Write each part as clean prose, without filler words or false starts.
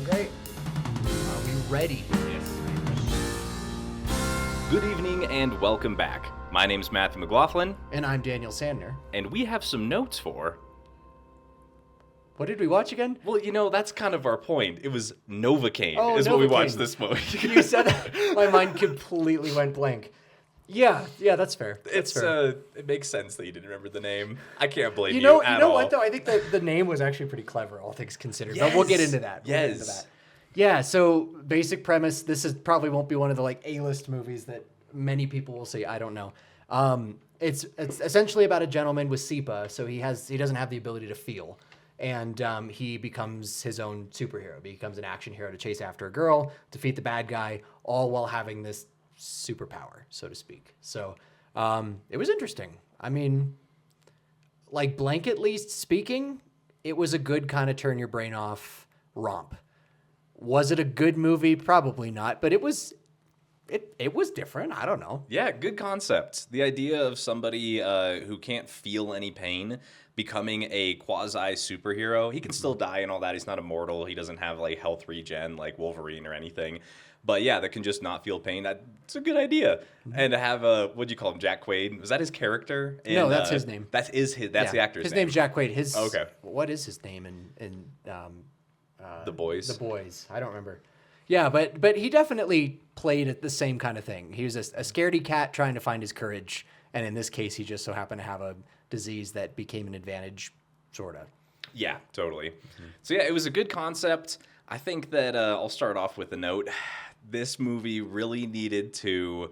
Okay. Are we ready? Yes. Good evening and welcome back. My name's Matthew McLaughlin, And I'm Daniel Sandner. and we have some notes for. What did we watch again? Well, that's kind of our point. It was Novocaine Oh, is what we Novocaine. watched this movie. You said that. My mind completely went blank. Yeah, that's fair. That's fair. It makes sense that you didn't remember the name. I can't blame You you know at all. what though? I think that the name was actually pretty clever, all things considered. But we'll get into that. Yes. Yeah. So basic premise. This is probably won't be one of the A-list movies that many people will see. I don't know. It's essentially about a gentleman with SIPA, so he doesn't have the ability to feel, and he becomes his own superhero. He becomes an action hero to chase after a girl, defeat the bad guy, all while having this superpower, so to speak. So it was interesting. I mean, blanketly speaking, it was a good kind of turn your brain off romp. Was it a good movie? Probably not, but it was different. I don't know. Yeah, good concept. The idea of somebody who can't feel any pain becoming a quasi superhero. He can still die and all that. He's not immortal. He doesn't have health regen like Wolverine or anything. But yeah, that can just not feel pain. That's a good idea. And to have what'd you call him, Jack Quaid? Was that his character? No, that's his name. That's the actor's name. His name's Jack Quaid. Okay. What is his name in The Boys? The Boys. I don't remember. Yeah, but he definitely played at the same kind of thing. He was a scaredy cat trying to find his courage, and in this case, he just so happened to have a disease that became an advantage, sort of. Yeah, totally. So yeah, it was a good concept. I think that I'll start off with a note. This movie really needed to...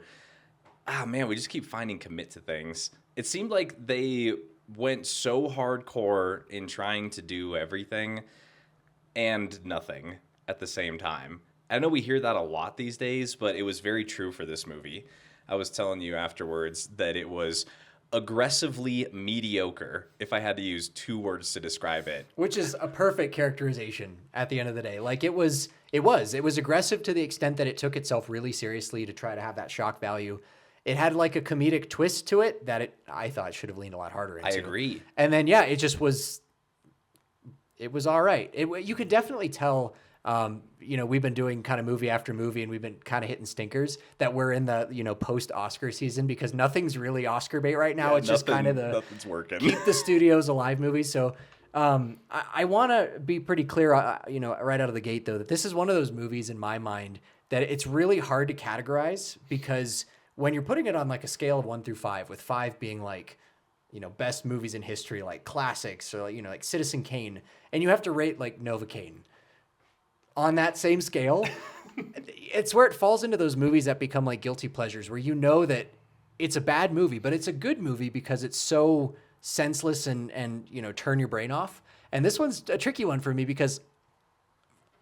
we just keep finding commit to things. It seemed like they went so hardcore in trying to do everything and nothing at the same time. I know we hear that a lot these days, but it was very true for this movie. I was telling you afterwards that it was aggressively mediocre, if I had to use two words to describe it. Which is a perfect characterization at the end of the day. It was aggressive to the extent that it took itself really seriously to try to have that shock value. It had a comedic twist to it that I thought should have leaned a lot harder into. I agree. And then, yeah, it just was, it was all right. You could definitely tell, we've been doing kind of movie after movie and we've been kind of hitting stinkers that we're in the, post-Oscar season because nothing's really Oscar bait right now. Yeah, it's just kind of nothing's working. Keep the studios alive movies. So I want to be pretty clear, right out of the gate, though, that this is one of those movies in my mind that it's really hard to categorize because when you're putting it on a scale of 1 through 5, with 5 being best movies in history, like classics or like Citizen Kane, and you have to rate Novocaine on that same scale, it's where it falls into those movies that become guilty pleasures, where that it's a bad movie, but it's a good movie because it's so senseless and turn your brain off. And this one's a tricky one for me because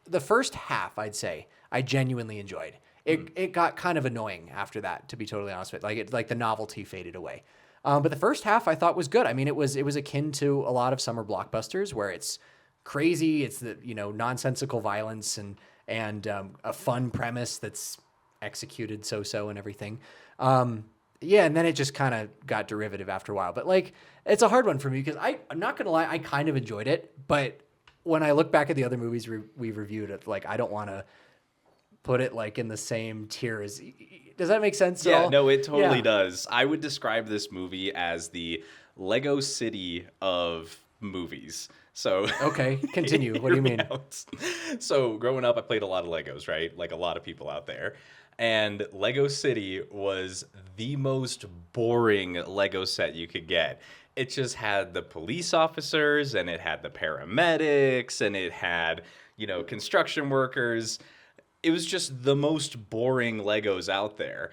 the first half, I'd say, I genuinely enjoyed. It got kind of annoying after that, to be totally honest with you. The novelty faded away. But the first half I thought was good. I mean, it was akin to a lot of summer blockbusters where it's crazy. It's the nonsensical violence and a fun premise that's executed so and everything. And then it just kind of got derivative after a while. But it's a hard one for me because I'm not gonna lie, I kind of enjoyed it. But when I look back at the other movies we've reviewed, it I don't want to put it in the same tier as. Does that make sense? Yeah, no, it totally does. I would describe this movie as the Lego City of movies. So okay, continue. What do you mean? So growing up, I played a lot of Legos, right? Like a lot of people out there. And Lego City was the most boring Lego set you could get. It just had the police officers and it had the paramedics and it had, construction workers. It was just the most boring Legos out there.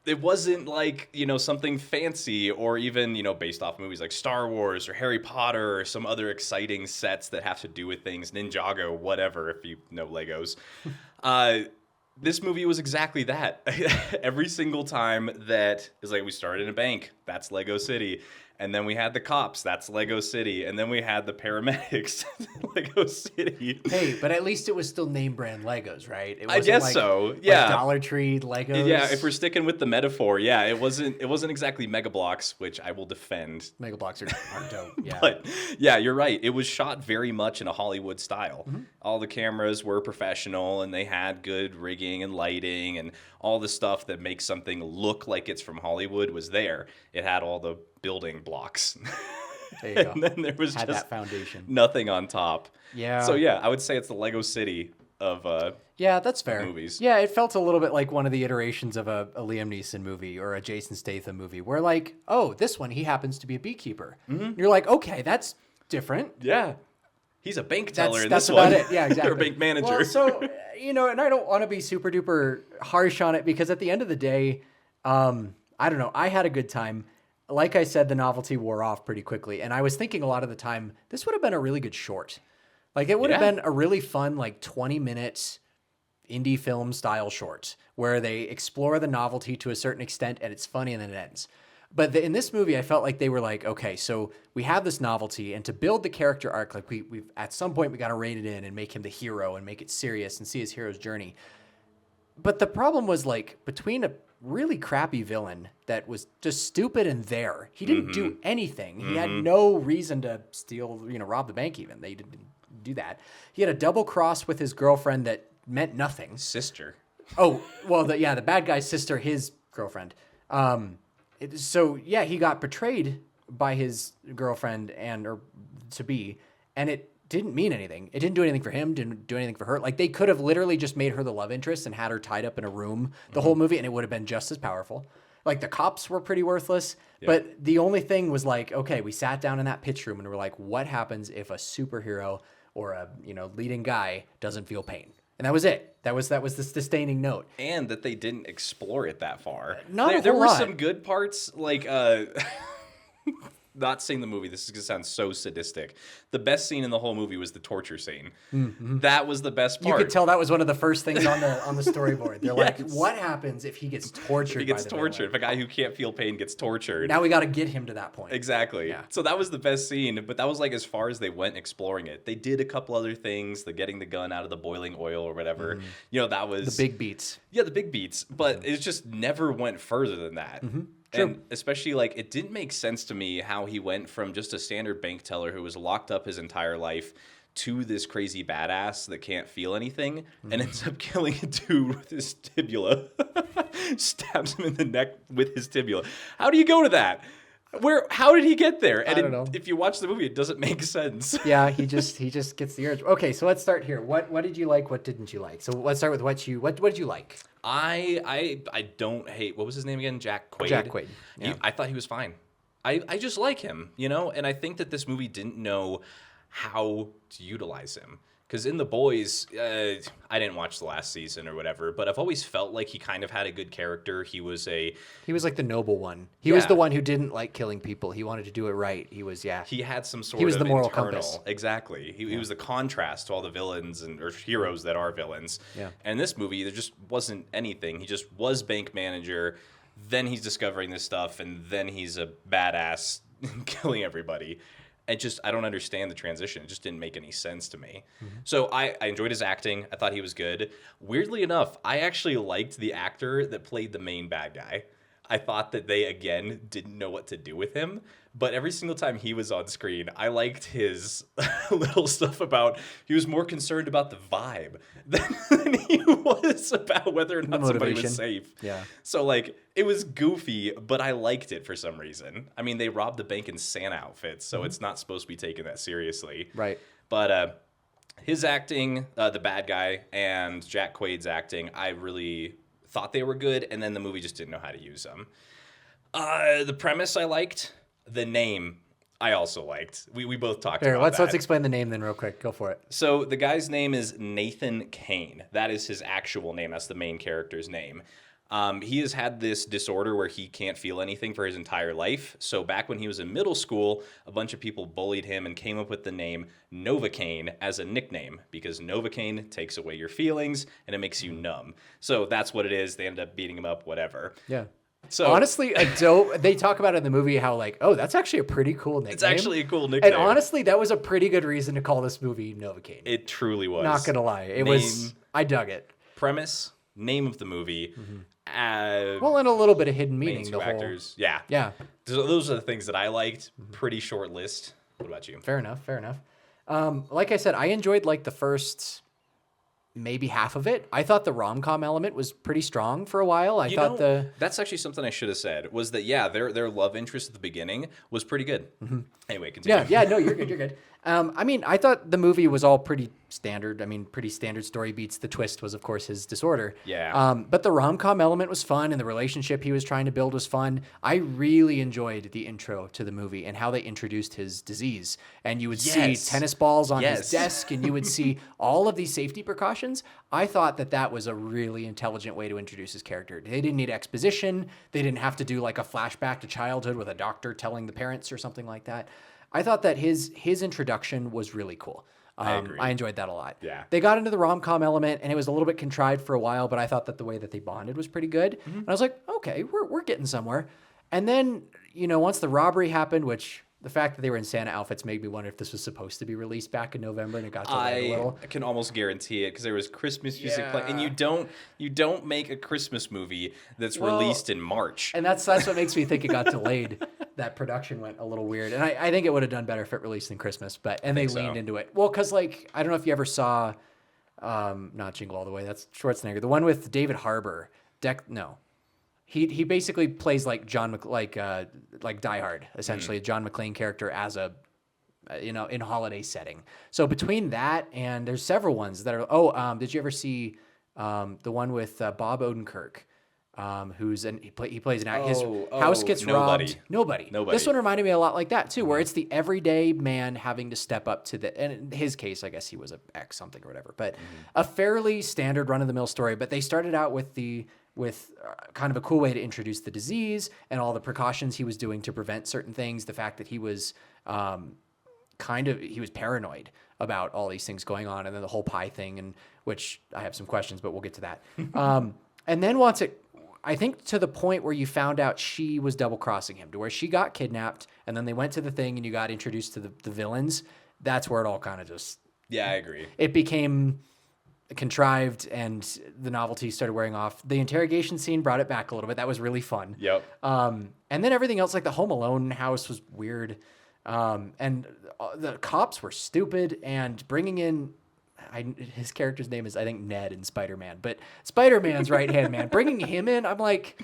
It wasn't something fancy or even, based off movies like Star Wars or Harry Potter or some other exciting sets that have to do with things, Ninjago, whatever, if you know Legos. This movie was exactly that. Every single time that is we started in a bank, that's Lego City. And then we had the cops. That's Lego City. And then we had the paramedics. Lego City. Hey, but at least it was still name brand Legos, right? It I wasn't guess like, so. like Yeah. Dollar Tree Legos. Yeah, if we're sticking with the metaphor, yeah, it wasn't exactly Mega Bloks, which I will defend. Mega Bloks are dope. Yeah. But yeah, you're right. It was shot very much in a Hollywood style. Mm-hmm. All the cameras were professional and they had good rigging and lighting, and all the stuff that makes something look like it's from Hollywood was there. It had all the building blocks. There you go. And then there was Had just that foundation. nothing on top. Yeah. So yeah, I would say it's the Lego City of Yeah, that's fair. movies. Yeah, it felt a little bit like one of the iterations of a Liam Neeson movie or a Jason Statham movie where like, oh, this one, he happens to be a beekeeper. Mm-hmm. You're like, okay, that's different. Yeah. He's a bank teller in That's this about one. it. Yeah, exactly. Or a bank manager. Well, so, and I don't want to be super duper harsh on it because at the end of the day, I don't know. I had a good time. Like I said, the novelty wore off pretty quickly. And I was thinking a lot of the time, this would have been a really good short. Like it would have been a really fun, like 20-minute indie film style short where they explore the novelty to a certain extent and it's funny and then it ends. But in this movie, I felt like they were like, okay, so we have this novelty, and to build the character arc, like we've at some point we got to rein it in and make him the hero and make it serious and see his hero's journey. But the problem was like between a really crappy villain that was just stupid and there, he didn't do anything. He had no reason to steal, rob the bank. Even they didn't do that. He had a double cross with his girlfriend that meant nothing. Sister. Oh well, the bad guy's sister, his girlfriend. He got betrayed by his girlfriend or to be, and it didn't mean anything. It didn't do anything for him, didn't do anything for her. Like they could have literally just made her the love interest and had her tied up in a room the whole movie and it would have been just as powerful. Like the cops were pretty worthless, but the only thing was like, okay, we sat down in that pitch room and we're like, what happens if a superhero or a, leading guy doesn't feel pain? And that was it. That was the sustaining note. And that they didn't explore it that far. There were lot. some good parts, like not seeing the movie. This is gonna sound so sadistic. The best scene in the whole movie was the torture scene. Mm-hmm. That was the best part. You could tell that was one of the first things on the storyboard. They're like, what happens if he gets tortured? If he gets by the tortured. villain? If a guy who can't feel pain gets tortured. Now we got to get him to that point. Exactly. Yeah. So that was the best scene, but that was like as far as they went exploring it. They did a couple other things, the getting the gun out of the boiling oil or whatever. That was The big beats. Yeah, the big beats, but it just never went further than that. And especially like it didn't make sense to me how he went from just a standard bank teller who was locked up his entire life to this crazy badass that can't feel anything and ends up killing a dude with his tibula. Stabs him in the neck with his tibula. How do you go to that? How did he get there? And I don't know. If you watch the movie, it doesn't make sense. Yeah, he just gets the urge. Okay, so let's start here. What did you like? What didn't you like? So let's start with what did you like? I don't hate, what was his name again? Jack Quaid. Jack Quaid. Yeah. I thought he was fine. I just like him, and I think that this movie didn't know how to utilize him. Because in The Boys, I didn't watch the last season or whatever, but I've always felt like he kind of had a good character. He was like the noble one. He was the one who didn't like killing people. He wanted to do it right. He had some sort of He was the moral internal, compass. Exactly. He was the contrast to all the villains or heroes that are villains. Yeah. And in this movie, there just wasn't anything. He just was bank manager. Then he's discovering this stuff, and then he's a badass killing everybody. I don't understand the transition. It just didn't make any sense to me. Mm-hmm. So I enjoyed his acting. I thought he was good. Weirdly enough, I actually liked the actor that played the main bad guy. I thought that they, again, didn't know what to do with him. But every single time he was on screen, I liked his little stuff about, he was more concerned about the vibe than he was about whether or not somebody was safe. Yeah. So, it was goofy, but I liked it for some reason. I mean, they robbed the bank in Santa outfits, so it's not supposed to be taken that seriously. Right. But his acting, the bad guy, and Jack Quaid's acting, I really thought they were good, and then the movie just didn't know how to use them. The premise I liked. The name I also liked. We both talked about that. Let's explain the name then real quick. Go for it. So the guy's name is Nathan Kane. That is his actual name. That's the main character's name. He has had this disorder where he can't feel anything for his entire life. So back when he was in middle school, a bunch of people bullied him and came up with the name Novocaine as a nickname because Novocaine takes away your feelings and it makes you numb. So that's what it is. They ended up beating him up, whatever. Yeah. So Honestly, a dope. They talk about it in the movie how like, oh, that's actually a pretty cool nickname. it's actually a cool nickname. And honestly, that was a pretty good reason to call this movie Novocaine. It truly was. Not gonna lie, it was. I dug it. Premise, name of the movie, Well, and a little bit of hidden main meaning. two The whole. actors. Yeah. Yeah. Those are the things that I liked. Pretty short list. What about you? Fair enough. Fair enough. Like I said, I enjoyed like the first maybe half of it. I thought the rom-com element was pretty strong for a while. I thought that's actually something I should have said was that their love interest at the beginning was pretty good. Anyway, continue. Yeah, no, you're good. You're good. I mean, I thought the movie was all pretty standard. I mean, pretty standard story beats. The twist was, of course, his disorder. Yeah. But the rom-com element was fun, and the relationship he was trying to build was fun. I really enjoyed the intro to the movie and how they introduced his disease. And you would see tennis balls on his desk, and you would see all of these safety precautions. I thought that was a really intelligent way to introduce his character. They didn't need exposition. They didn't have to do like a flashback to childhood with a doctor telling the parents or something like that. I thought that his introduction was really cool. I agree. I enjoyed that a lot. Yeah. They got into the rom-com element, and it was a little bit contrived for a while, but I thought that the way that they bonded was pretty good. And I was like, okay, we're getting somewhere. And then, once the robbery happened, which the fact that they were in Santa outfits made me wonder if this was supposed to be released back in November, and it got delayed a little. I can almost guarantee it because there was Christmas music playing, and you don't make a Christmas movie that's released in March. And that's what makes me think it got delayed. That production went a little weird, and I think it would have done better if it released in Christmas. But they leaned into it. Well, because like I don't know if you ever saw, not Jingle All the Way. That's Schwarzenegger. The one with David Harbour. He basically plays like like Die Hard, essentially a John McClane character as a in holiday setting. So between that and there's several ones that are. Did you ever see the one with Bob Odenkirk? He plays an actor. His house gets robbed. Nobody. This one reminded me a lot like that too, where it's the everyday man having to step up to and in his case, I guess he was a ex something or whatever, but a fairly standard run of the mill story. But they started out with kind of a cool way to introduce the disease and all the precautions he was doing to prevent certain things. The fact that he was he was paranoid about all these things going on, and then the whole pie thing, and which I have some questions, but we'll get to that. And then I think to the point where you found out she was double crossing him, to where she got kidnapped, and then they went to the thing, and you got introduced to the villains. That's where it all kind of just. Yeah, I agree. It became contrived, and the novelty started wearing off. The interrogation scene brought it back a little bit. That was really fun. Yep. And then everything else, like the Home Alone house, was weird, and the cops were stupid, and bringing in. His character's name is, I think, Ned in Spider-Man, but Spider-Man's right-hand man, bringing him in, I'm like,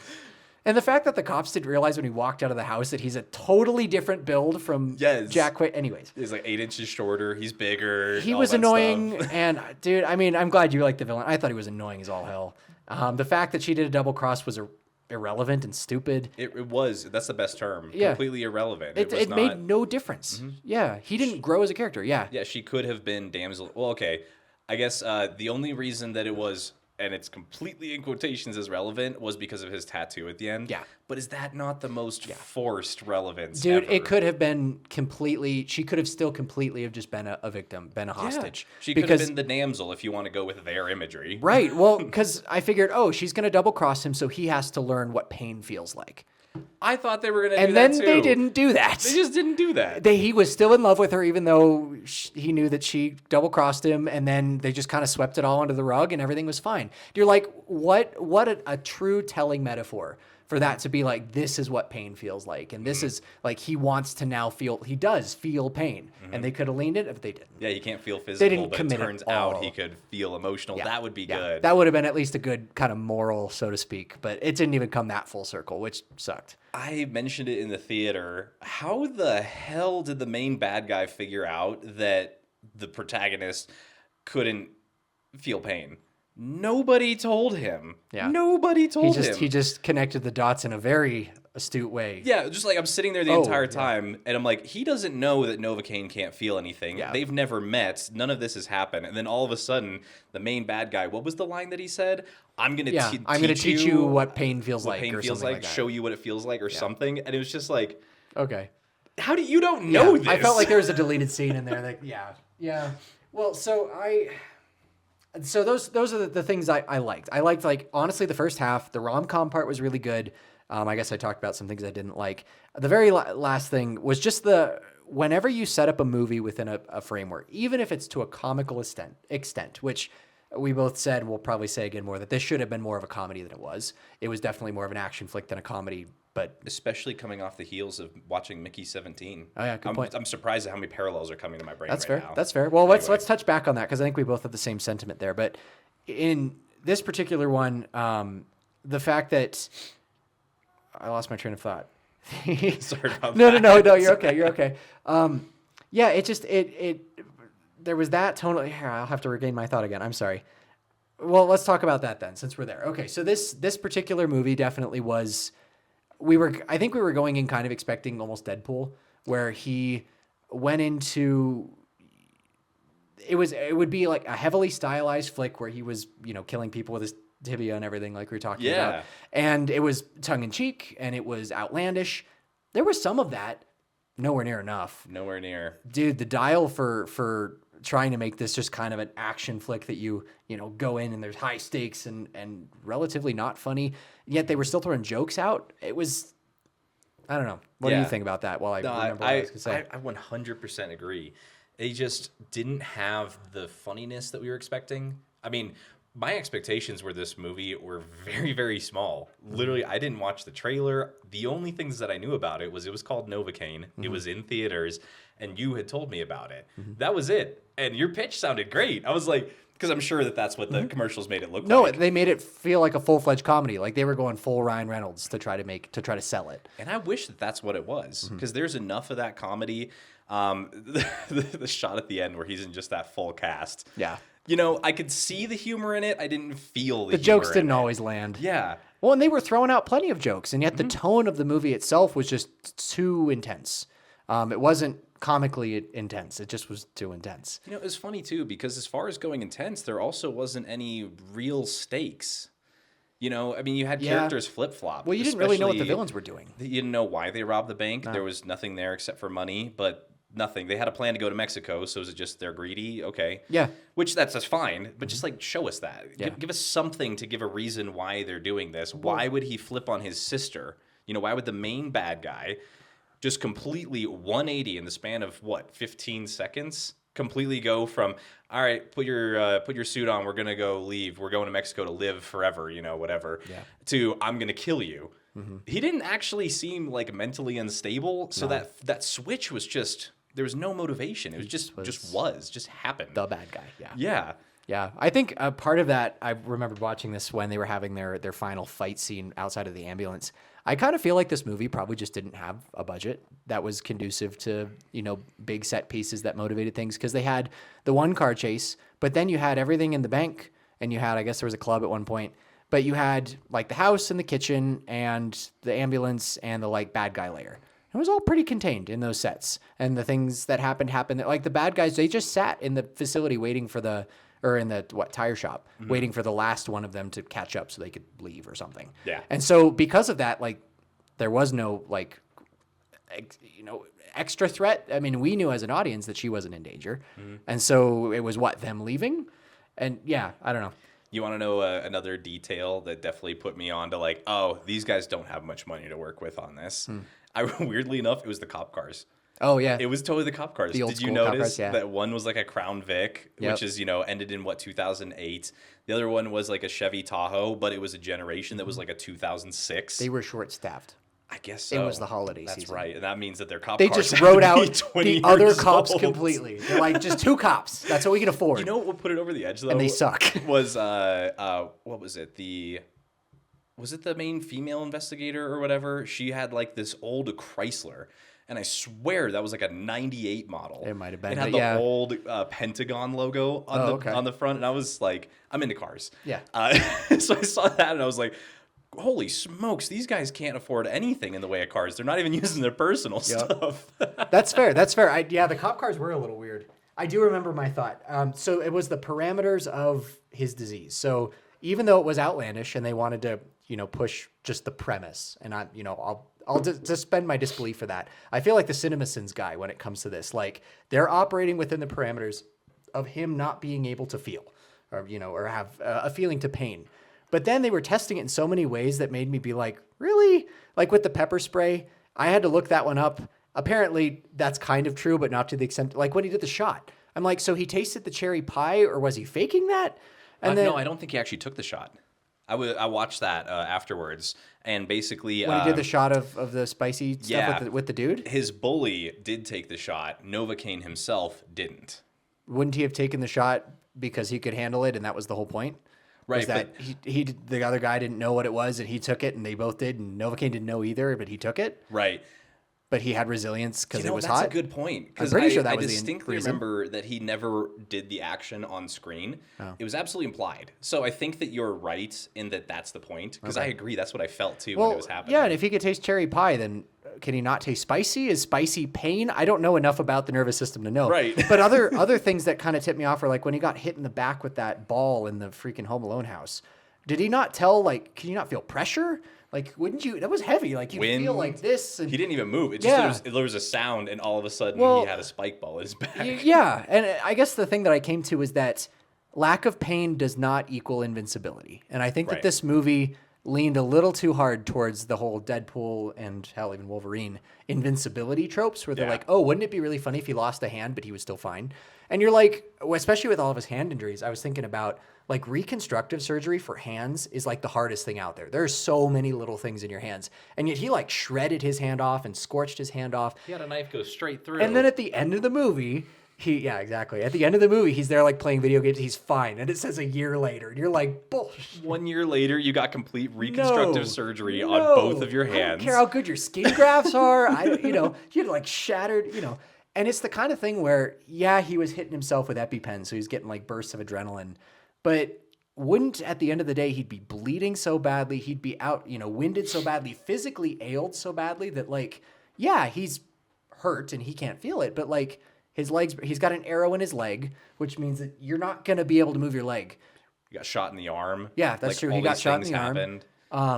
and the fact that the cops didn't realize when he walked out of the house that he's a totally different build from Jack Quaid. Anyways. He's like 8 inches shorter. He's bigger. He was annoying. And dude, I mean, I'm glad you liked the villain. I thought he was annoying as all hell. The fact that she did a double cross was irrelevant and stupid. It was. That's the best term. Yeah. Completely irrelevant. It made no difference. Yeah. He didn't grow as a character. Yeah. Yeah. She could have been damsel. Well, okay. I guess the only reason that it was, and it's completely in quotations as relevant, was because of his tattoo at the end. Yeah. But is that not the most forced relevance Dude, ever? It could have been completely, she could have still completely have just been a victim, been a hostage. Yeah. She could have been the damsel if you want to go with their imagery. Right. Well, because I figured, she's going to double cross him, so he has to learn what pain feels like. I thought they were going to do that too. And then they didn't do that. They just didn't do that. He was still in love with her, even though he knew that she double-crossed him, and then they just kind of swept it all under the rug, and everything was fine. You're like, what a true telling metaphor for that to be like, this is what pain feels like. And this is like, he wants to now he does feel pain. And they could have leaned it if they didn't. Yeah, you can't feel physical, but it turns out he all. could feel emotional. Yeah. That would be good. That would have been at least a good kind of moral, so to speak. But it didn't even come that full circle, which sucked. I mentioned it in the theater. How the hell did the main bad guy figure out that the protagonist couldn't feel pain? Nobody told him. Yeah. Nobody told him. He just connected the dots in a very astute way. Yeah, just like I'm sitting there the entire time, and I'm like, he doesn't know that Novocaine can't feel anything. Yeah. They've never met. None of this has happened. And then all of a sudden, the main bad guy, what was the line that he said? I'm going to teach you what pain feels like. Pain feels like, show you what it feels like or something. And it was just like, okay. How do you don't know this? I felt like there was a deleted scene in there. That, yeah. Well, so those are the things I liked. I liked, like, honestly, the first half. The rom-com part was really good. I guess I talked about some things I didn't like. The very last thing was just whenever you set up a movie within a framework, even if it's to a comical extent, which we both said, we'll probably say again more, that this should have been more of a comedy than it was. It was definitely more of an action flick than a comedy, but... Especially coming off the heels of watching Mickey 17. Oh, yeah, good point. I'm surprised at how many parallels are coming to my brain That's right fair. now. That's fair. Well, Anyway. let's touch back on that, because I think we both have the same sentiment there. But in this particular one, the fact that... I lost my train of thought. Sorry about No, that. no, you're okay. You're okay. Yeah, it just there was that tone. Here, I'll have to regain my thought again. I'm sorry. Well, let's talk about that then, since we're there. Okay, so this particular movie definitely was. I think we were going in kind of expecting almost Deadpool, where he went into. It would be like a heavily stylized flick where he was, killing people with his tibia and everything, like we were talking about. And it was tongue in cheek and it was outlandish. There was some of that, nowhere near enough. Nowhere near. Dude, the dial for trying to make this just kind of an action flick that you go in and there's high stakes and relatively not funny, yet they were still throwing jokes out. It was, I don't know. What do you think about that? While I remember what I was going to say. I 100% agree. They just didn't have the funniness that we were expecting. I mean, my expectations for this movie were very, very small. Literally, I didn't watch the trailer. The only things that I knew about it was called Novocaine. It was in theaters, and you had told me about it. That was it. And your pitch sounded great. I was like, because I'm sure that's what the commercials made it look like. No, they made it feel like a full-fledged comedy. Like they were going full Ryan Reynolds to try to sell it. And I wish that's what it was, because there's enough of that comedy. The shot at the end where he's in just that full cast. Yeah. I could see the humor in it. I didn't feel the jokes didn't always land. Yeah. Well, and they were throwing out plenty of jokes, and yet the tone of the movie itself was just too intense. It wasn't comically intense. It just was too intense. It was funny too, because as far as going intense, there also wasn't any real stakes. I mean, you had characters flip-flop. Well, you didn't really know what the villains were doing. You didn't know why they robbed the bank. No. There was nothing there except for money, but nothing. They had a plan to go to Mexico, so is it just they're greedy? Okay. Yeah. Which that's fine, but just like show us that. Yeah. Give us something to give a reason why they're doing this. Why would he flip on his sister? Why would the main bad guy just completely 180 in the span of 15 seconds? Completely go from, all right, put your suit on, we're gonna go leave, we're going to Mexico to live forever, whatever, to I'm gonna kill you. He didn't actually seem like mentally unstable, so that switch was just, there was no motivation. It was just happened. The bad guy, Yeah. I think part of that, I remember watching this when they were having their final fight scene outside of the ambulance. I kind of feel like this movie probably just didn't have a budget that was conducive to, big set pieces that motivated things, because they had the one car chase, but then you had everything in the bank, and you had, I guess there was a club at one point, but you had like the house and the kitchen and the ambulance and the like bad guy lair. It was all pretty contained in those sets, and the things that happened. Like the bad guys, they just sat in the facility waiting for in the tire shop, waiting for the last one of them to catch up so they could leave or something. Yeah. And so because of that, like there was no extra threat. I mean, we knew as an audience that she wasn't in danger. And so it was them leaving. And yeah, I don't know. You want to know another detail that definitely put me on to like, oh, these guys don't have much money to work with on this. Weirdly enough, it was the cop cars. Oh, yeah. It was totally the cop cars. The old Did you school cop notice cars, that one was like a Crown Vic, which is, ended in 2008. The other one was like a Chevy Tahoe, but it was a generation that was like a 2006. They were short-staffed. I guess so. It was the holiday season. That's season. right. And that means that their cop they cars just wrote out the other cops old. completely. They're like, just two cops. That's what we can afford. You know what would put it over the edge, though? And they suck. Was, what was it? Was it the main female investigator or whatever? She had like this old Chrysler. And I swear that was like a 98 model. It might have been. It had the old Pentagon logo on the front. And I was like, I'm into cars. Yeah. So I saw that and I was like, holy smokes, these guys can't afford anything in the way of cars. They're not even using their personal stuff. That's fair. The cop cars were a little weird. I do remember my thought. So it was the parameters of his disease. So even though it was outlandish and they wanted to, push just the premise, and I'll suspend my disbelief for that. I feel like the CinemaSins guy when it comes to this. Like, they're operating within the parameters of him not being able to feel or have a feeling to pain. But then they were testing it in so many ways that made me be like, really? Like with the pepper spray, I had to look that one up. Apparently that's kind of true, but not to the extent, like when he did the shot. I'm like, so he tasted the cherry pie or was he faking that? And then No, I don't think he actually took the shot. I watched that afterwards, and basically when he did the shot of the spicy stuff with the dude, his bully did take the shot. Novocaine himself didn't. wouldn't he have taken the shot because he could handle it, and that was the whole point? Right, Was that the other guy didn't know what it was, and he took it, and they both did, and Novocaine didn't know either, but he took it. Right. But he had resilience because it was that's hot. a good point. I'm pretty sure that I was the distinctly reason. remember that he never did the action on screen. Oh. It was absolutely implied. So I think that you're right in that that's the point. Because I agree, that's what I felt too when it was happening. Yeah, and if he could taste cherry pie, then can he not taste spicy? Is spicy pain? I don't know enough about the nervous system to know. Right. But other things that kind of tipped me off are like when he got hit in the back with that ball in the freaking Home Alone house. Did he not tell, like, can you not feel pressure? Like, wouldn't you? That was heavy. Like, you feel like this. And he didn't even move. It just there was a sound, and all of a sudden he had a spike ball in his back. Yeah, and I guess the thing that I came to is that lack of pain does not equal invincibility. And I think that this movie leaned a little too hard towards the whole Deadpool and hell, even Wolverine invincibility tropes where they're like, oh, wouldn't it be really funny if he lost a hand, but he was still fine? And you're like, especially with all of his hand injuries, I was thinking about like reconstructive surgery for hands is like the hardest thing out there. There's so many little things in your hands. And yet he like shredded his hand off and scorched his hand off. He had a knife go straight through. And then at the end of the movie, exactly. At the end of the movie, he's there like playing video games. He's fine. And it says a year later. And you're like, bullshit. 1 year later, you got complete reconstructive surgery on both of your hands. I don't care how good your skin grafts are. You had like shattered, And it's the kind of thing where, he was hitting himself with EpiPen. So he's getting like bursts of adrenaline. But wouldn't at the end of the day, he'd be bleeding so badly. He'd be out, winded so badly, physically ailed so badly that like, he's hurt and he can't feel it. But like, his legs, he's got an arrow in his leg, which means that you're not going to be able to move your leg. You got shot in the arm. Yeah, that's true. He got shot in the arm.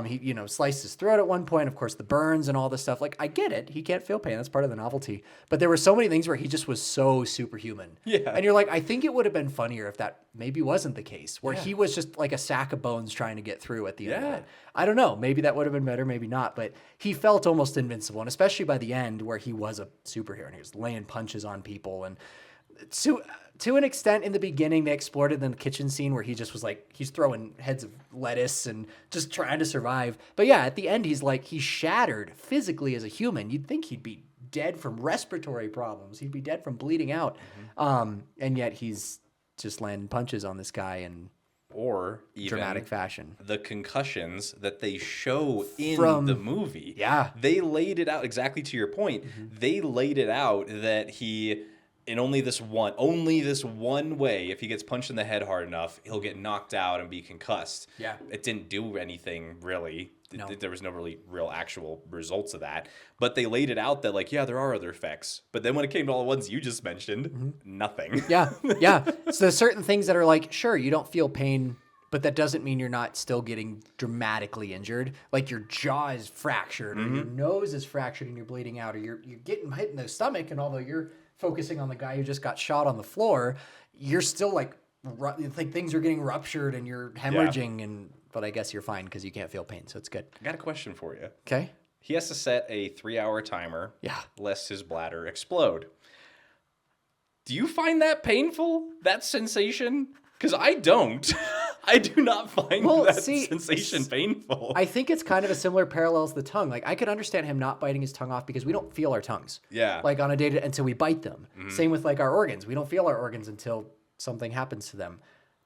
He, sliced his throat at one point. Of course, the burns and all this stuff. Like, I get it. He can't feel pain. That's part of the novelty. But there were so many things where he just was so superhuman. Yeah. And you're like, I think it would have been funnier if that maybe wasn't the case, where he was just like a sack of bones trying to get through at the end of it. I don't know. Maybe that would have been better. Maybe not. But he felt almost invincible. And especially by the end where he was a superhero and he was laying punches on people. And to an extent, in the beginning, they explored it in the kitchen scene where he just was like, he's throwing heads of lettuce and just trying to survive. But at the end, he's shattered physically as a human. You'd think he'd be dead from respiratory problems. He'd be dead from bleeding out. And yet he's just landing punches on this guy in dramatic fashion. The concussions that they show in the movie. Yeah. They laid it out exactly to your point. They laid it out that he... in only this one way, if he gets punched in the head hard enough, he'll get knocked out and be concussed. Yeah. It didn't do anything, really. No. There was no real actual results of that. But they laid it out that, there are other effects. But then when it came to all the ones you just mentioned, nothing. Yeah. So there's certain things that are like, sure, you don't feel pain, but that doesn't mean you're not still getting dramatically injured. Like your jaw is fractured, or your nose is fractured and you're bleeding out, or you're getting hit in the stomach, and although you're focusing on the guy who just got shot on the floor, you're still like things are getting ruptured and you're hemorrhaging, but I guess you're fine because you can't feel pain, so it's good. I got a question for you. Okay. He has to set a 3-hour timer, lest his bladder explode. Do you find that painful? That sensation? Because I don't. I do not find sensation painful. I think it's kind of a similar parallel as the tongue. Like, I could understand him not biting his tongue off because we don't feel our tongues. Yeah. Like, on a day until we bite them. Same with, like, our organs. We don't feel our organs until something happens to them.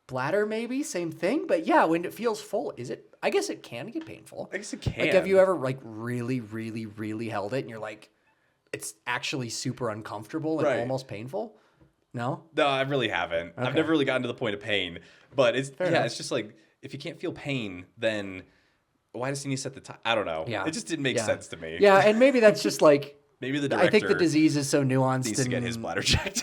Bladder, maybe, same thing. But, when it feels full, I guess it can get painful. I guess it can. Like, have you ever, like, really, really, really held it and you're like, it's actually super uncomfortable and almost painful? No? No, I really haven't. Okay. I've never really gotten to the point of pain. But it's it's just like, if you can't feel pain, then why does he need to set the time? I don't know. Yeah. It just didn't make sense to me. Yeah, and maybe that's just like... maybe the director... I think the disease is so nuanced. Needs to get his bladder checked.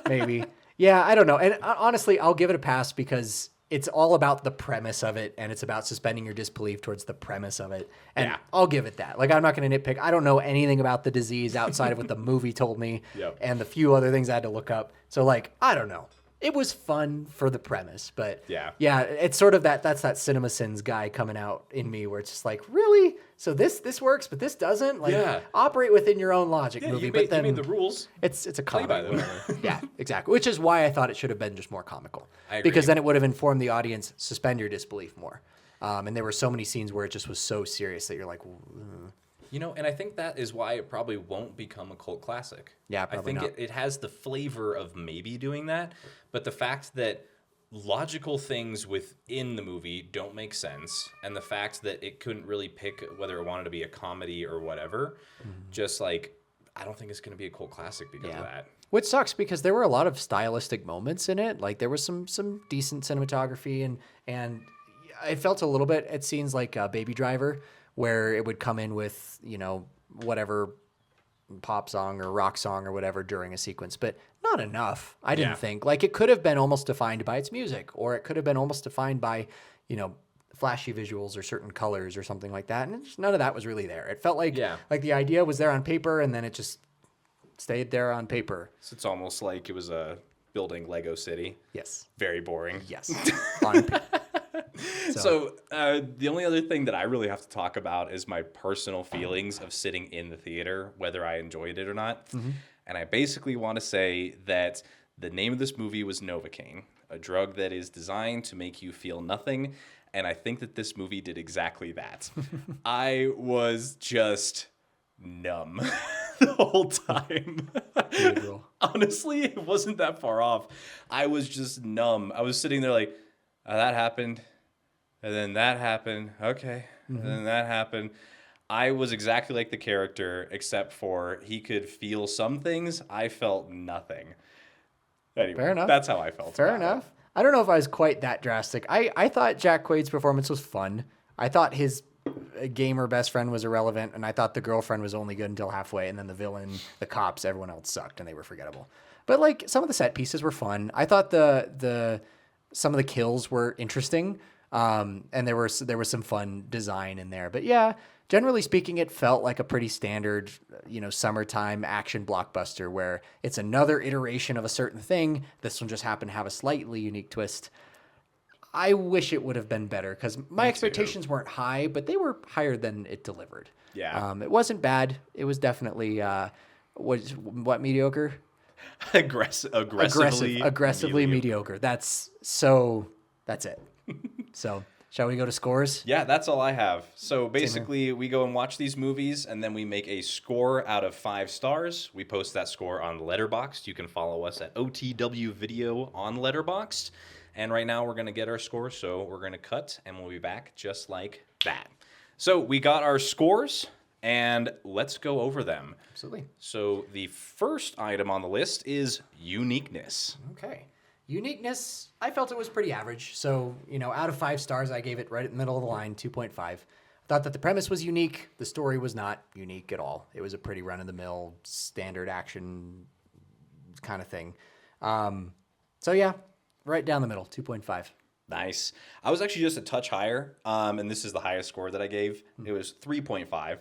maybe. Yeah, I don't know. And honestly, I'll give it a pass because it's all about the premise of it, and it's about suspending your disbelief towards the premise of it. And I'll give it that. Like, I'm not going to nitpick. I don't know anything about the disease outside of what the movie told me and the few other things I had to look up. So, like, I don't know. it was fun for the premise, but Yeah. it's sort of that's that Cinema Sins guy coming out in me where it's just like, really? So this works, but this doesn't? Like, Yeah. operate within your own logic, Yeah, movie. you But then made the rules. it's a Play by comedy. them. Yeah, exactly. Which is why I thought it should have been just more comical. I agree. Because then it would have informed the audience, suspend your disbelief more. And there were so many scenes where it just was so serious that you're like, You know, and I think that is why it probably won't become a cult classic. Yeah, probably I think not. it has the flavor of maybe doing that, but the fact that logical things within the movie don't make sense, and the fact that it couldn't really pick whether it wanted to be a comedy or whatever, just like, I don't think it's going to be a cult classic because of that. Which sucks because there were a lot of stylistic moments in it. Like there was some decent cinematography and it felt a little bit, it seems like Baby Driver, where it would come in with, whatever pop song or rock song or whatever during a sequence, but not enough. I didn't think. Like it could have been almost defined by its music, or it could have been almost defined by, flashy visuals or certain colors or something like that. And none of that was really there. It felt like the idea was there on paper and then it just stayed there on paper. So it's almost like it was a building Lego City. Yes. Very boring. Yes. On paper. So the only other thing that I really have to talk about is my personal feelings of sitting in the theater, whether I enjoyed it or not. And I basically want to say that the name of this movie was Novocaine, a drug that is designed to make you feel nothing. And I think that this movie did exactly that. I was just numb the whole time. Honestly, it wasn't that far off. I was just numb. I was sitting there like, that happened. And then that happened. Okay. And then that happened. I was exactly like the character, except for he could feel some things. I felt nothing. Anyway, Fair enough. That's how I felt. Fair about enough. I don't know if I was quite that drastic. I thought Jack Quaid's performance was fun. I thought his gamer best friend was irrelevant, and I thought the girlfriend was only good until halfway, and then the villain, the cops, everyone else sucked, and they were forgettable. But like some of the set pieces were fun. I thought the some of the kills were interesting, and there was some fun design in there. But yeah, generally speaking, it felt like a pretty standard, summertime action blockbuster where it's another iteration of a certain thing. This one just happened to have a slightly unique twist. I wish it would have been better because my expectations weren't high, but they were higher than it delivered. Yeah. It wasn't bad. It was definitely what mediocre? Aggressively mediocre. That's it. So shall we go to scores? Yeah, that's all I have. So basically, we go and watch these movies, and then we make a score out of 5 stars. We post that score on Letterboxd. You can follow us at OTW Video on Letterboxd. And right now, we're going to get our score, so we're going to cut, and we'll be back just like that. So we got our scores, and let's go over them. Absolutely. So the first item on the list is uniqueness. Okay. Uniqueness, I felt it was pretty average. So, out of 5 stars, I gave it right in the middle of the line, 2.5. I thought that the premise was unique. The story was not unique at all. It was a pretty run-of-the-mill, standard action kind of thing. So, yeah, right down the middle, 2.5. Nice. I was actually just a touch higher, and this is the highest score that I gave. It was 3.5.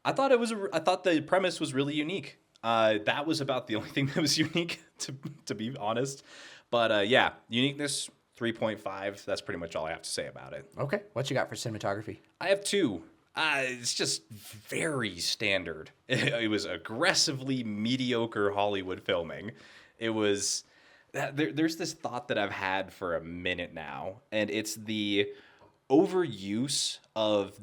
I thought the premise was really unique. That was about the only thing that was unique, to be honest. But yeah, uniqueness 3.5. That's pretty much all I have to say about it. Okay, what you got for cinematography? I have 2. It's just very standard. It was aggressively mediocre Hollywood filming. It was. There's this thought that I've had for a minute now, and it's the overuse of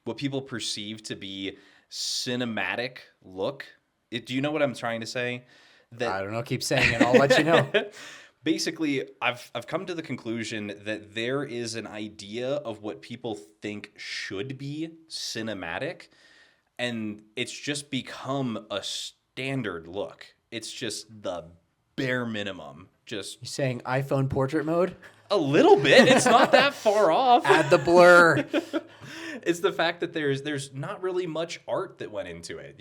what people perceive to be cinematic look. Do you know what I'm trying to say? I don't know. Keep saying it. I'll let you know. Basically, I've come to the conclusion that there is an idea of what people think should be cinematic, and it's just become a standard look. It's just the bare minimum. Just You saying iPhone portrait mode? a little bit. It's not that far off. Add the blur. It's the fact that there's not really much art that went into it,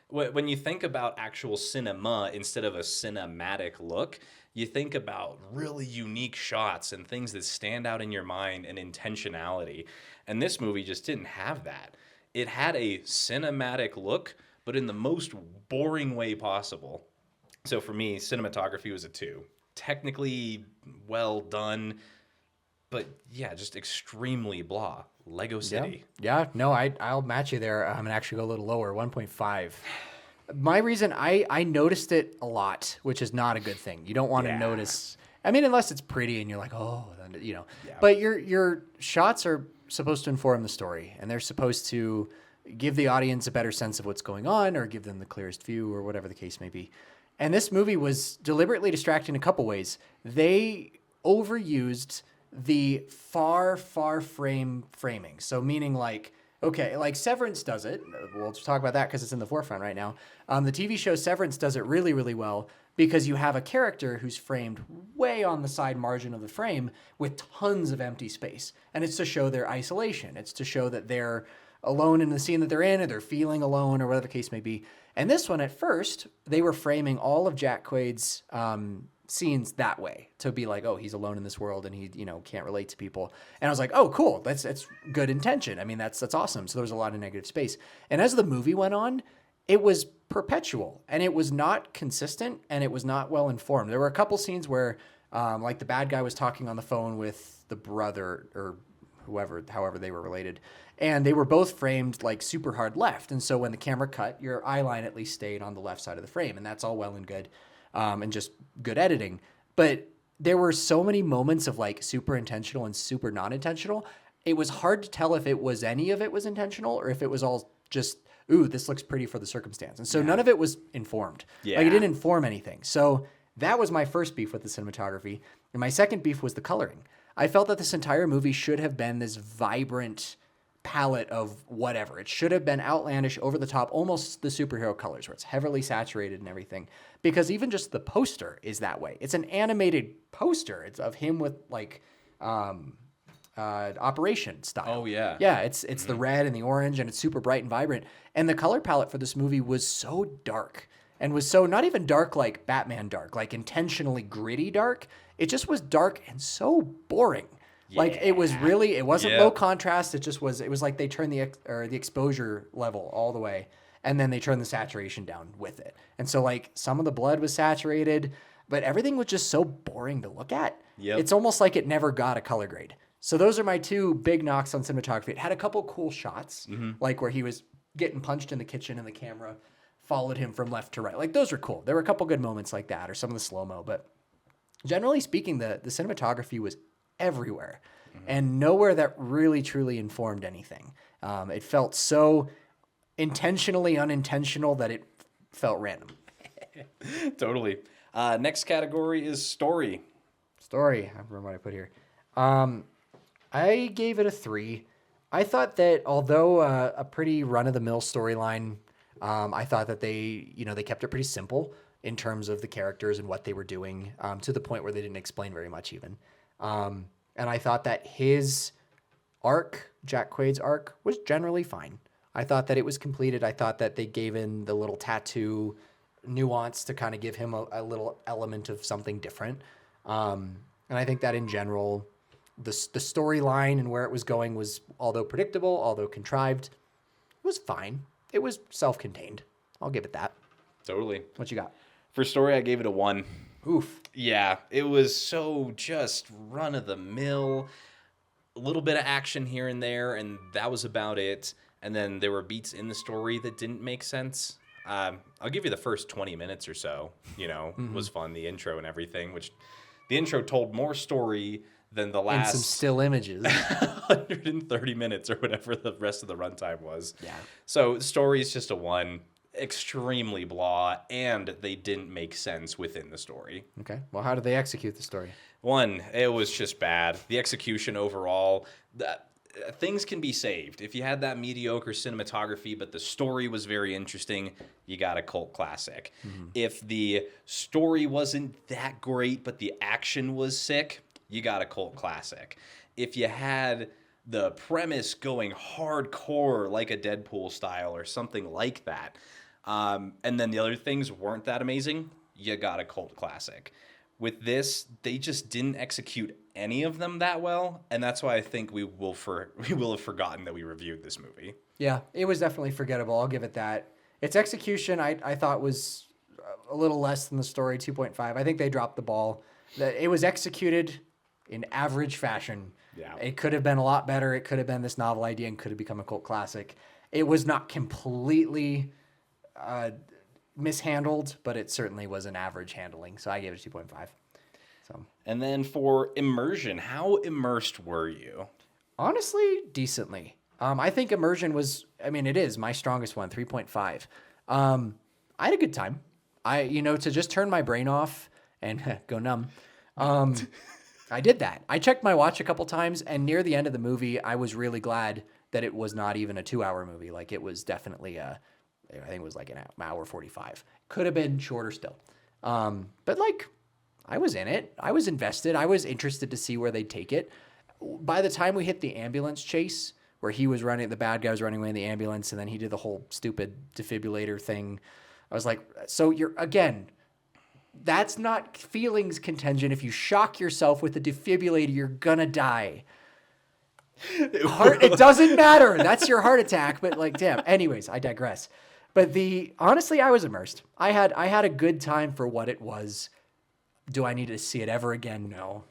When you think about actual cinema instead of a cinematic look, you think about really unique shots and things that stand out in your mind and intentionality. And this movie just didn't have that. It had a cinematic look, but in the most boring way possible. So for me, cinematography was a 2. technically well done, but yeah, just extremely blah. Lego Yeah. City. Yeah. No, I'll match you there. I'm gonna actually go a little lower, 1.5. My reason, I noticed it a lot, which is not a good thing. You don't want to Yeah. notice. I mean, unless it's pretty and you're like, oh, then, Yeah. But your shots are supposed to inform the story, and they're supposed to give the audience a better sense of what's going on, or give them the clearest view, or whatever the case may be. And this movie was deliberately distracting in a couple ways. They overused the far framing. So meaning like, okay, like Severance does it. We'll talk about that because it's in the forefront right now. The TV show Severance does it really well because you have a character who's framed way on the side margin of the frame with tons of empty space. And it's to show their isolation. It's to show that they're alone in the scene that they're in, or they're feeling alone, or whatever the case may be. And this one, at first, they were framing all of Jack Quaid's scenes that way, to be like, oh, he's alone in this world and he, can't relate to people. And I was like, oh, cool. That's good intention. I mean, that's awesome. So there was a lot of negative space. And as the movie went on, it was perpetual, and it was not consistent, and it was not well informed. There were a couple scenes where, like, the bad guy was talking on the phone with the brother or however they were related, and they were both framed like super hard left. And so when the camera cut, your eye line at least stayed on the left side of the frame, and that's all well and good, and just good editing. But there were so many moments of like super intentional and super non-intentional. It was hard to tell if it was any of it was intentional or if it was all just, ooh, this looks pretty for the circumstance. And so none of it was informed. Yeah. Like, it didn't inform anything. So that was my first beef with the cinematography. And my second beef was the coloring. I felt that this entire movie should have been this vibrant palette of whatever. It should have been outlandish, over the top, almost the superhero colors, where it's heavily saturated and everything. Because even just the poster is that way. It's an animated poster. It's of him with like Operation style. Oh, yeah. Yeah, it's the red and the orange, and it's super bright and vibrant. And the color palette for this movie was so dark, and was so not even dark like Batman dark, like intentionally gritty dark. It just was dark and so boring. Like, it was really, it wasn't low contrast. It was like they turned the exposure level all the way, and then they turned the saturation down with it. And so like some of the blood was saturated, but everything was just so boring to look at. Yep. It's almost like it never got a color grade. So those are my two big knocks on cinematography. It had a couple cool shots, like where he was getting punched in the kitchen and the camera followed him from left to right. Like, those were cool. There were a couple good moments like that, or some of the slow-mo, but generally speaking, the cinematography was everywhere and nowhere that really truly informed anything. It felt so intentionally unintentional that it felt random. Totally. Next category is story. Story. I remember what I put here. I gave it a 3. I thought that although a pretty run-of-the-mill storyline, I thought that they kept it pretty simple in terms of the characters and what they were doing, to the point where they didn't explain very much even. And I thought that his arc, Jack Quaid's arc, was generally fine. I thought that it was completed. I thought that they gave in the little tattoo nuance to kind of give him a little element of something different. And I think that in general, the storyline and where it was going was, although predictable, although contrived, was fine. It was self-contained. I'll give it that. Totally. What you got? For story, I gave it a 1. Oof. Yeah, it was so just run of the mill, a little bit of action here and there, and that was about it. And then there were beats in the story that didn't make sense. I'll give you the first 20 minutes or so, was fun, the intro and everything, which the intro told more story than the And last some still images. 130 minutes or whatever the rest of the runtime was. Yeah. So the story is just a 1. Extremely blah, and they didn't make sense within the story. Okay. Well, how did they execute the story? 1, it was just bad. The execution overall, things can be saved. If you had that mediocre cinematography, but the story was very interesting, you got a cult classic. If the story wasn't that great, but the action was sick, you got a cult classic. If you had the premise going hardcore like a Deadpool style or something like that, and then the other things weren't that amazing, you got a cult classic. With this, they just didn't execute any of them that well, and that's why I think we will have forgotten that we reviewed this movie. Yeah, it was definitely forgettable. I'll give it that. Its execution, I thought, was a little less than the story, 2.5. I think they dropped the ball. It was executed in average fashion. Yeah. It could have been a lot better. It could have been this novel idea and could have become a cult classic. It was not completely mishandled, but it certainly was an average handling. So I gave it a 2.5. So, And then for immersion, how immersed were you? honestly, decently. I think immersion was, it is my strongest one, 3.5. I had a good time. To just turn my brain off and go numb. I did that. I checked my watch a couple times, and near the end of the movie, I was really glad that it was not even a 2-hour movie. Like, it was definitely I think it was like an hour 45. Could have been shorter still. But like, I was in it. I was invested. I was interested to see where they'd take it. By the time we hit the ambulance chase, where the bad guy was running away in the ambulance, and then he did the whole stupid defibrillator thing, I was like, so that's not feelings contingent. If you shock yourself with a defibrillator, you're gonna die. It doesn't matter. That's your heart attack. But like, damn. Anyways, I digress. But honestly, I was immersed. I had a good time for what it was. Do I need to see it ever again? No.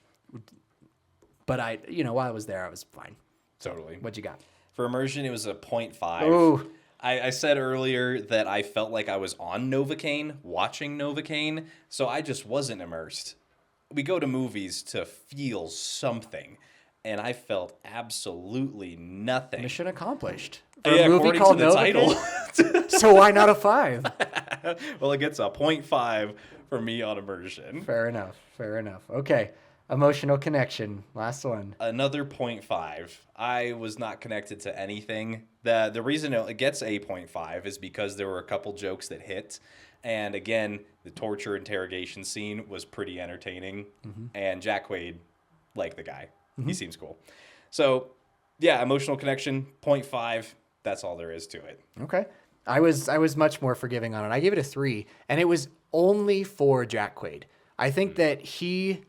But while I was there, I was fine. Totally. What'd you got? For immersion, it was a 0.5. Ooh. I said earlier that I felt like I was on Novocaine, watching Novocaine, so I just wasn't immersed. We go to movies to feel something, and I felt absolutely nothing. Mission accomplished. For a movie called the title. So why not a 5? Well, it gets a 0.5 for me on immersion. Fair enough. Okay. Emotional connection. Last one. Another 0.5. I was not connected to anything. The reason it gets a 0.5 is because there were a couple jokes that hit. And again, the torture interrogation scene was pretty entertaining. Mm-hmm. And Jack Quaid, like the guy. Mm-hmm. He seems cool. So, yeah, emotional connection, 0.5. That's all there is to it. Okay. I was much more forgiving on it. I gave it a 3. And it was only for Jack Quaid. I think that he,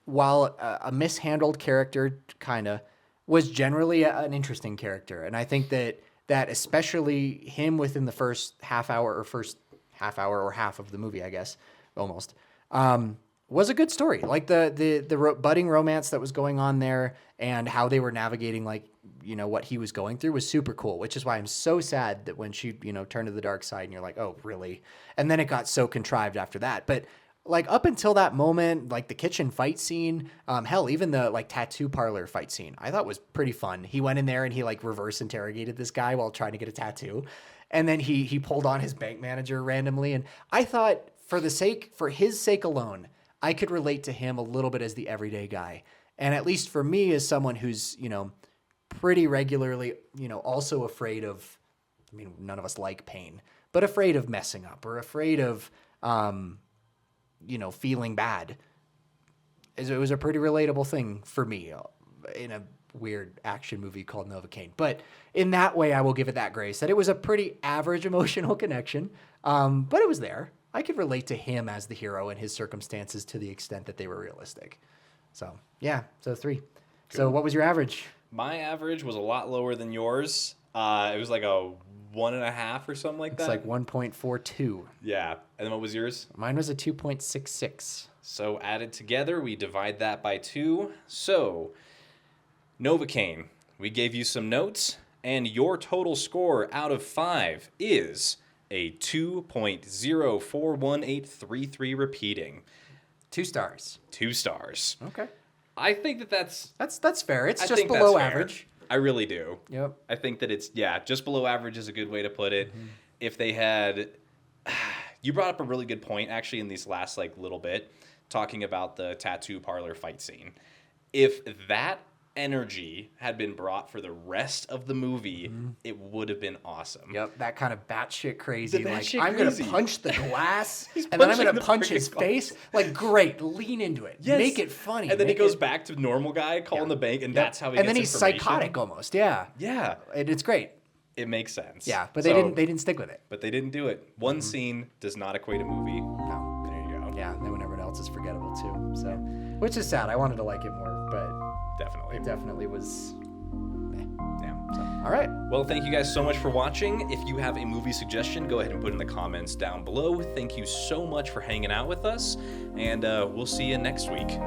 while a mishandled character, kind of, was generally an interesting character. And I think that especially him within the first half hour or half of the movie, I guess, almost, was a good story. Like the budding romance that was going on there and how they were navigating, what he was going through was super cool, which is why I'm so sad that when she, turned to the dark side and you're like, oh, really? And then it got so contrived after that. But like up until that moment, like the kitchen fight scene, hell, even the tattoo parlor fight scene, I thought was pretty fun. He went in there and he reverse interrogated this guy while trying to get a tattoo. And then he pulled on his bank manager randomly. And I thought for his sake alone, I could relate to him a little bit as the everyday guy. And at least for me, as someone who's, pretty regularly, also afraid of, none of us like pain, but afraid of messing up or afraid of, feeling bad. It was a pretty relatable thing for me in a weird action movie called Novocaine. But in that way, I will give it that grace that it was a pretty average emotional connection. But it was there. I could relate to him as the hero and his circumstances to the extent that they were realistic. So, yeah, so 3. Cool. So what was your average? My average was a lot lower than yours. It was like a 1.5 or something like that. It's like 1.42. Yeah. And then what was yours? Mine was a 2.66. So added together, we divide that by 2. So, Novocaine, we gave you some notes, and your total score out of 5 is a 2.041833 repeating. 2 stars. 2 stars. Okay. I think that's fair. It's just below average. I really do. Yep. I think that it's, just below average is a good way to put it. Mm-hmm. If they had, you brought up a really good point actually in these last little bit, talking about the tattoo parlor fight scene. If that energy had been brought for the rest of the movie, it would have been awesome. Yep, that kind of batshit crazy. I'm going to punch the glass, and then I'm going to punch his face. Great, lean into it. Yes. Make it funny. And then he goes back to normal guy calling the bank, and that's how he gets he's psychotic almost, yeah. Yeah. It's great. It makes sense. Yeah, but they didn't stick with it. But they didn't do it. One scene does not equate a movie. No. There you go. Yeah, and then everyone else is forgettable too. So, which is sad. I wanted to like it more, but definitely. It definitely was. Yeah. All right. Well, thank you guys so much for watching. If you have a movie suggestion, go ahead and put it in the comments down below. Thank you so much for hanging out with us, and we'll see you next week.